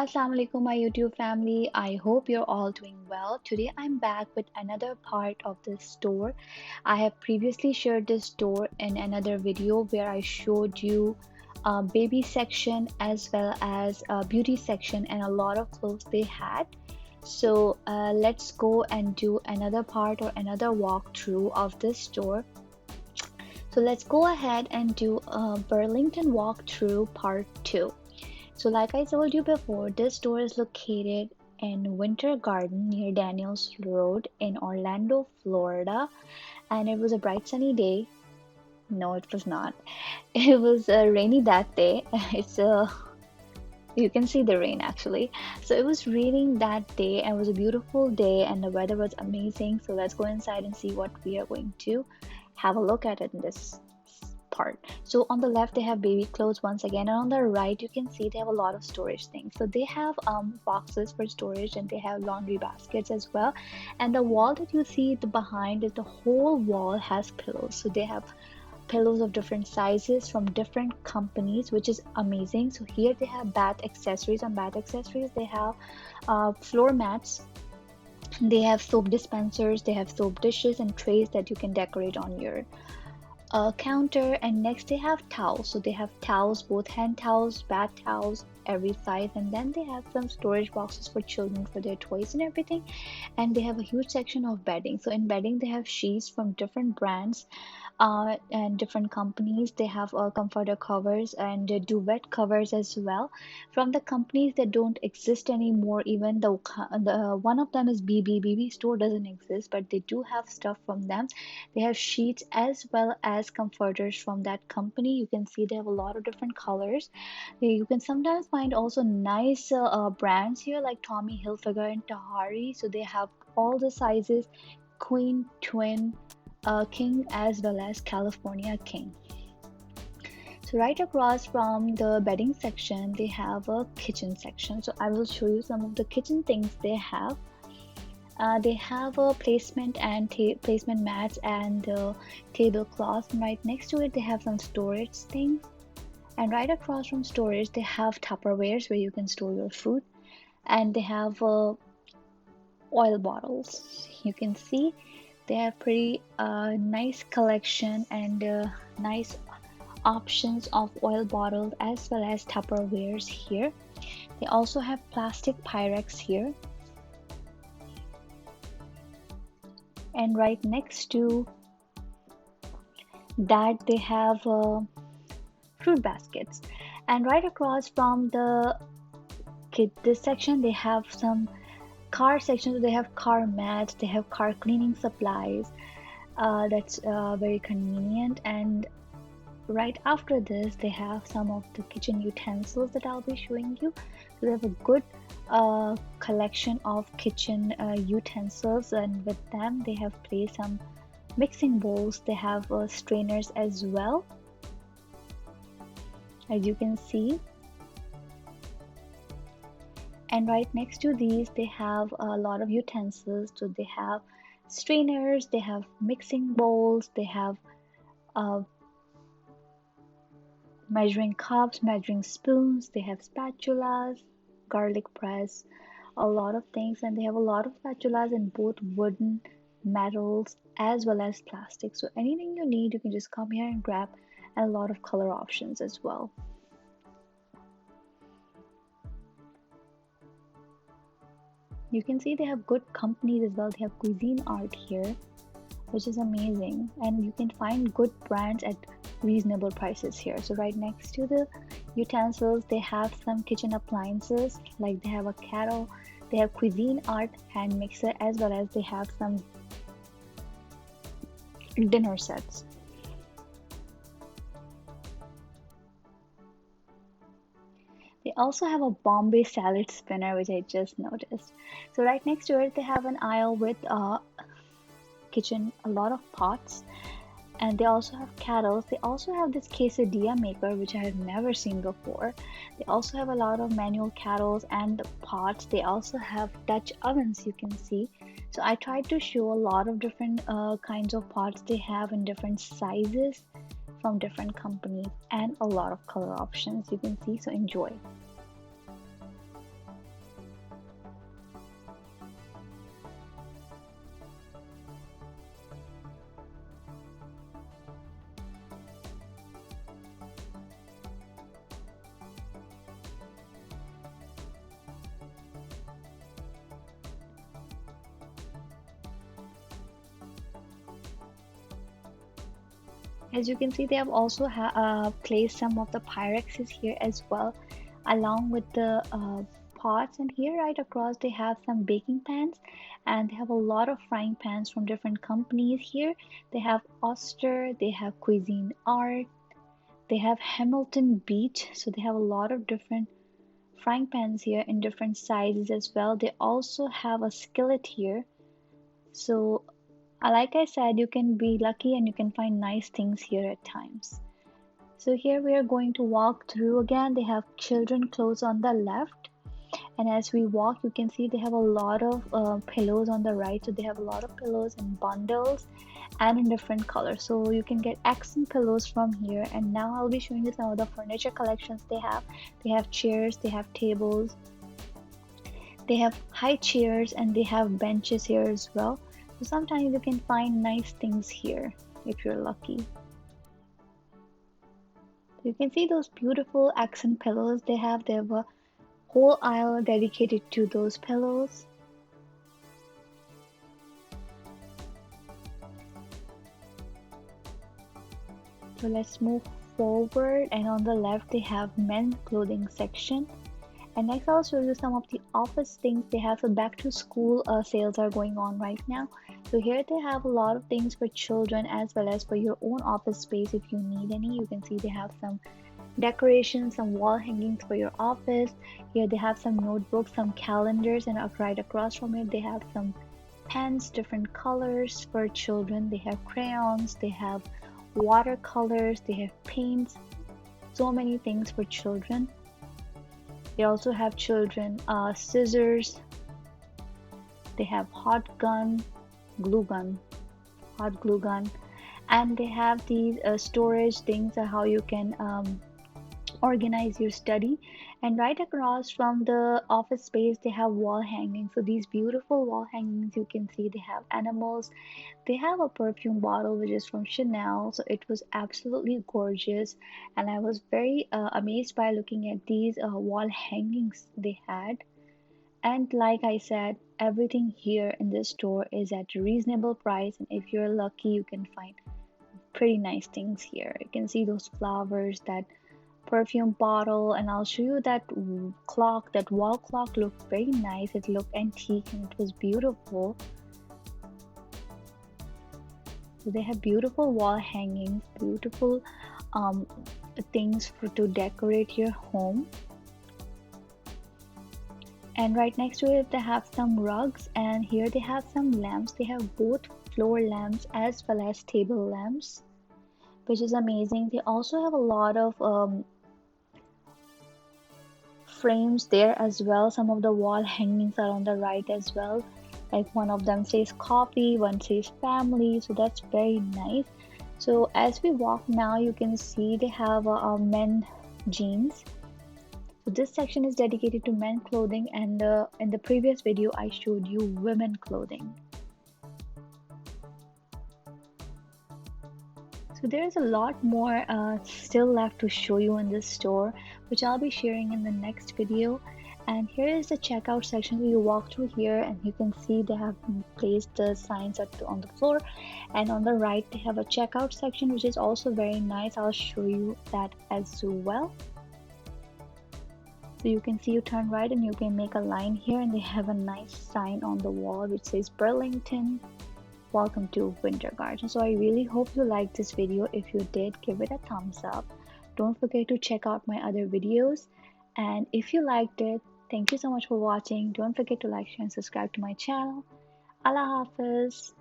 Assalamu alaikum, my YouTube family. I hope you're all doing well. Today I'm back with another part of this store. I have previously shared this store in another video where I showed you a baby section as well as a beauty section and a lot of clothes they had. So let's go and do another part or another walkthrough of this store. So let's go ahead and do a Burlington walkthrough part 2. So, like I told you before, this store is located in Winter Garden near Daniels Road in Orlando, Florida. And it was a bright sunny day. No, it was not. It was rainy that day. It's You can see the rain actually. So it was raining that day and it was a beautiful day and the weather was amazing. So let's go inside and see what we are going to have a look at it in this part. So on the left they have baby clothes once again, and on the right you can see they have a lot of storage things. So they have boxes for storage and they have laundry baskets as well. And the wall that you see the behind is the whole wall has pillows. So they have pillows of different sizes from different companies, which is amazing. So here they have bath accessories. On bath accessories they have floor mats, they have soap dispensers, they have soap dishes and trays that you can decorate on your counter. And next they have towels. So they have towels, both hand towels, bath towels, every size. And then they have some storage boxes for children for their toys and everything. And they have a huge section of bedding. So in bedding they have sheets from different brands and different companies. They have comforter covers and duvet covers as well from the companies that don't exist anymore. Even the one of them is BB store doesn't exist, but they do have stuff from them. They have sheets as well as comforters from that company. You can see they have a lot of different colors. You can sometimes find also nice brands here like Tommy Hilfiger and Tahari. So they have all the sizes, queen, twin, king as well as California king. So right across from the bedding section they have a kitchen section. So I will show you some of the kitchen things they have. They have a placement and placement mats and tablecloths. And right next to it they have some storage things. And right across from storage they have Tupperwares where you can store your food. And they have oil bottles. You can see they have pretty nice collection and nice options of oil bottles as well as Tupperwares here. They also have plastic Pyrex here. And right next to that they have fruit baskets. And right across from the this section they have some car section. So they have car mats, they have car cleaning supplies. That's very convenient. And right after this they have some of the kitchen utensils that I'll be showing you. So they have a good collection of kitchen utensils, and with them they have placed some mixing bowls. They have strainers as well, as you can see. And right next to these they have a lot of utensils. So they have strainers, they have mixing bowls, they have uh, measuring cups, measuring spoons, they have spatulas, garlic press, a lot of things. And they have a lot of spatulas in both wooden, metals as well as plastic. So anything you need you can just come here and grab, and a lot of color options as well. You can see they have good companies as well. They have Cuisine Art here, which is amazing, and you can find good brands at reasonable prices here. So right next to the utensils they have some kitchen appliances, like they have a kettle, they have Cuisine Art hand mixer, as well as they have some dinner sets. They also have a Bombay salad spinner, which I just noticed. So right next to it they have an aisle with kitchen, a lot of pots. And they also have kettles. They also have this quesadilla maker, which I have never seen before. They also have a lot of manual kettles and pots. They also have Dutch ovens, you can see. So I tried to show a lot of different kinds of pots they have in different sizes from different companies, and a lot of color options you can see. So enjoy. As you can see, they have also placed some of the Pyrexes here as well, along with the pots. And here right across, they have some baking pans, and they have a lot of frying pans from different companies here. They have Oster, they have Cuisine Art, they have Hamilton Beach. So they have a lot of different frying pans here in different sizes as well. They also have a skillet here. So like I said, you can be lucky and you can find nice things here at times. So here we are going to walk through again. They have children clothes on the left, and as we walk you can see they have a lot of pillows on the right. So they have a lot of pillows in bundles and in different colors, so you can get accent pillows from here. And now I'll be showing you some of the furniture collections they have. They have chairs, they have tables, they have high chairs, and they have benches here as well. So sometimes you can find nice things here if you're lucky. You can see those beautiful accent pillows they have. They have a whole aisle dedicated to those pillows. So let's move forward, and on the left they have men's clothing section. And next I'll show you some of the office things they have. So back to school sales are going on right now. So here they have a lot of things for children as well as for your own office space if you need any. You can see they have some decorations, some wall hangings for your office. Here they have some notebooks, some calendars, and right across from it they have some pens, different colors for children. They have crayons, they have watercolors, they have paints, so many things for children. They also have children scissors, they have hot glue gun, and they have these storage things how you can organize your study. And right across from the office space they have wall hangings. So these beautiful wall hangings, you can see they have animals. They have a perfume bottle which is from Chanel, so it was absolutely gorgeous, and I was very amazed by looking at these wall hangings they had. And like I said, everything here in this store is at a reasonable price, and if you're lucky you can find pretty nice things here. You can see those flowers, that perfume bottle, and I'll show you that clock. That wall clock looked very nice. It looked antique and it was beautiful. So they have beautiful wall hangings, beautiful things to decorate your home. And right next to it they have some rugs, and here they have some lamps. They have both floor lamps as well as table lamps, which is amazing. They also have a lot of frames there as well. Some of the wall hangings are on the right as well. Like one of them says coffee, one says family, so that's very nice. So as we walk now, you can see they have men jeans. So this section is dedicated to men clothing, and in the previous video I showed you women clothing. So there's a lot more still left to show you in this store, which I'll be sharing in the next video. And here is the checkout section. You walk through here and you can see they have placed the signs on the floor, and on the right they have a checkout section which is also very nice. I'll show you that as well. So you can see, you turn right and you can make a line here, and they have a nice sign on the wall which says Burlington, welcome to Winter Garden. So I really hope you liked this video. If you did, give it a thumbs up. Don't forget to check out my other videos, and if you liked it, thank you so much for watching. Don't forget to like, share and subscribe to my channel. Allah Hafiz.